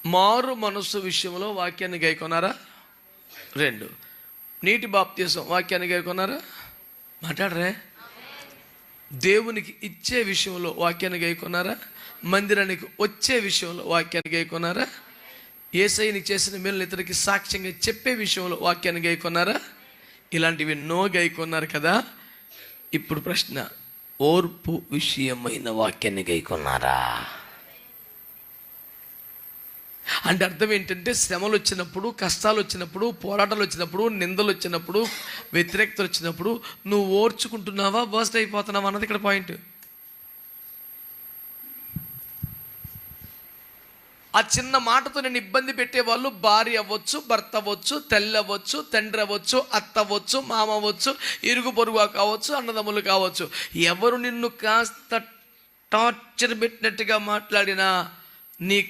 మారు మనస్సు విషయంలో వాక్యాన్ని గైకొన్నారా? 2, నీటి బాప్తీసం వాక్యాన్ని గైకొన్నారా? మాట్లాడరే. దేవునికి ఇచ్చే విషయంలో వాక్యాన్ని గైకొన్నారా? మందిరానికి వచ్చే విషయంలో వాక్యాన్ని గైకొన్నారా? యేసయ్యని చేసిన మేలును ఇతరులకి సాక్ష్యంగా చెప్పే విషయంలో వాక్యాన్ని గైకొన్నారా? ఇలాంటివి ఎన్నో గైకొన్నారు కదా. ఇప్పుడు ప్రశ్న, ఓర్పు విషయమైన వాక్యాన్ని గైకొన్నారా? అంటే అర్థం ఏంటంటే, శ్రమలు వచ్చినప్పుడు, కష్టాలు వచ్చినప్పుడు, పోరాటాలు వచ్చినప్పుడు, నిందలు వచ్చినప్పుడు, వ్యతిరేకతలు వచ్చినప్పుడు నువ్వు ఓర్చుకుంటున్నావా, బర్స్ట్ అయిపోతున్నావా అన్నది ఇక్కడ పాయింట్. ఆ చిన్న మాటతో నేను ఇబ్బంది పెట్టేవాళ్ళు భార్య అవ్వచ్చు, భర్త అవ్వచ్చు, తల్లి అవ్వచ్చు, తండ్రి అవ్వచ్చు, అత్త అవ్వచ్చు, మామ అవ్వచ్చు, ఇరుగు పొరుగు కావచ్చు, అన్నదమ్ములు కావచ్చు. ఎవరు నిన్ను కాస్త టార్చర్ పెట్టినట్టుగా మాట్లాడినా నీ